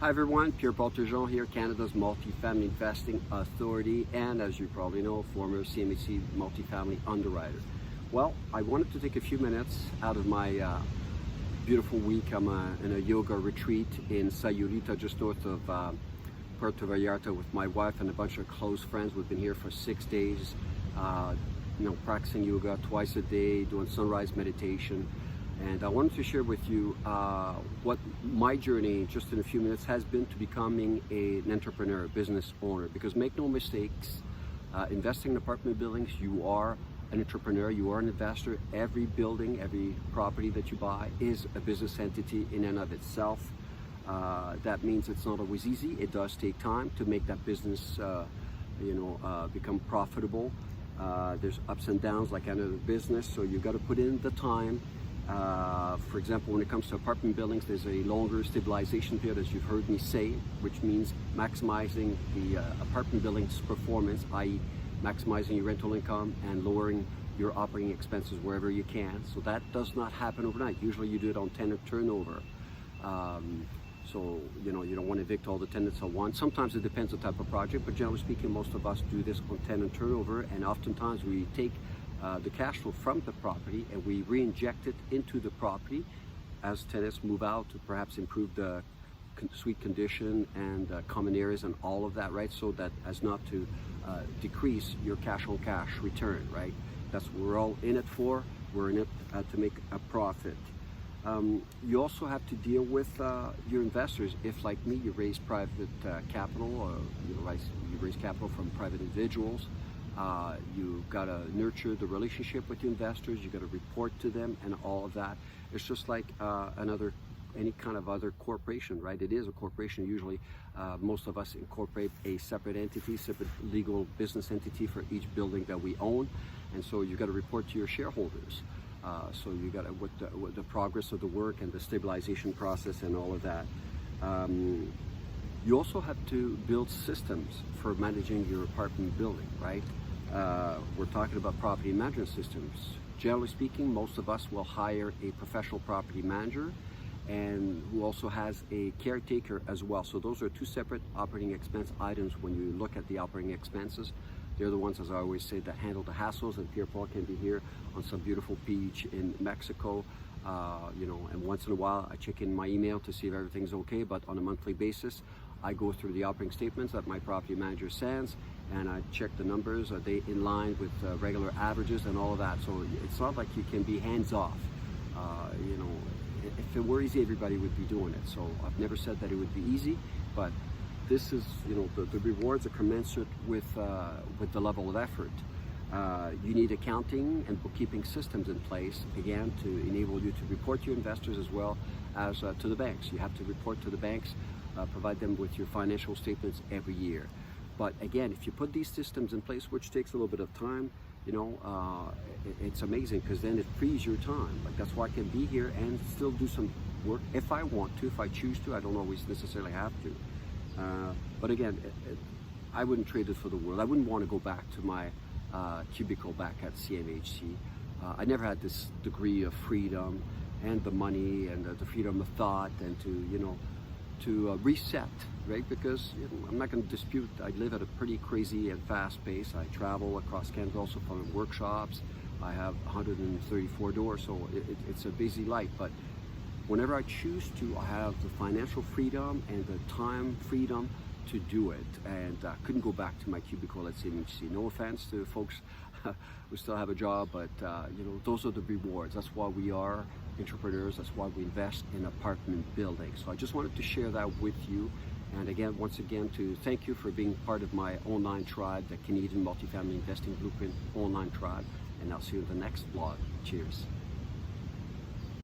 Hi everyone, Pierre-Paul Turgeon here, Canada's Multifamily Investing Authority, and as you probably know, former CMHC multifamily underwriter. Well, I wanted to take a few minutes out of my beautiful week. I'm in a yoga retreat in Sayulita, just north of Puerto Vallarta, with my wife and a bunch of close friends. We've been here for 6 days, practicing yoga twice a day, doing sunrise meditation. And I wanted to share with you what my journey, just in a few minutes, has been to becoming an entrepreneur, a business owner. Because make no mistakes, investing in apartment buildings, you are an entrepreneur, you are an investor. Every building, every property that you buy is a business entity in and of itself. That means it's not always easy. It does take time to make that business become profitable. There's ups and downs like any other business, so you got to put in the time. For example, when it comes to apartment buildings, there's a longer stabilization period, as you've heard me say, which means maximizing the apartment building's performance, i.e. maximizing your rental income and lowering your operating expenses wherever you can. So that does not happen overnight. Usually you do it on tenant turnover. So you don't want to evict all the tenants at once. Sometimes it depends on the type of project, but generally speaking, most of us do this on tenant turnover, and oftentimes we take the cash flow from the property and we re-inject it into the property as tenants move out to perhaps improve the suite condition and common areas and all of that, right? So that as not to decrease your cash on cash return, right? That's what we're all in it for. We're in it to make a profit. You also have to deal with your investors. If, like me, you raise private capital, or you raise capital from private individuals, you gotta nurture the relationship with your investors. You gotta report to them and all of that. It's just like any kind of other corporation, right? It is a corporation. Usually, most of us incorporate a separate entity, separate legal business entity for each building that we own, and so you got to report to your shareholders. So you got to with the progress of the work and the stabilization process and all of that. You also have to build systems for managing your apartment building, right? We're talking about property management systems. Generally speaking, most of us will hire a professional property manager and who also has a caretaker as well. So those are two separate operating expense items when you look at the operating expenses. They're the ones, as I always say, that handle the hassles, and Pierre-Paul can be here on some beautiful beach in Mexico. And once in a while I check in my email to see if everything's okay, but on a monthly basis, I go through the operating statements that my property manager sends, and I check the numbers. Are they in line with regular averages and all of that? So it's not like you can be hands-off. If it were easy, everybody would be doing it. So I've never said that it would be easy, but this is, the rewards are commensurate with the level of effort. You need accounting and bookkeeping systems in place, again, to enable you to report to your investors as well as to the banks. You have to report to the banks, provide them with your financial statements every year. But again, if you put these systems in place, which takes a little bit of time, it's amazing, because then it frees your time. Like, that's why I can be here and still do some work if I want to, if I choose to. I don't always necessarily have to. But again, I wouldn't trade it for the world. I wouldn't want to go back to my cubicle back at CMHC. I never had this degree of freedom and the money and the freedom of thought, and to reset, right? Because I'm not going to dispute, I live at a pretty crazy and fast pace. I travel across Canada also for workshops. I have 134 doors, so it's a busy life. But whenever I choose to, I have the financial freedom and the time freedom to do it. And I couldn't go back to my cubicle at CMHC. No offense to folks who still have a job, but those are the rewards. That's why we are entrepreneurs. That's why we invest in apartment buildings. So I just wanted to share that with you. And again, once again, to thank you for being part of my online tribe, the Canadian Multifamily Investing Blueprint online tribe. And I'll see you in the next vlog. Cheers.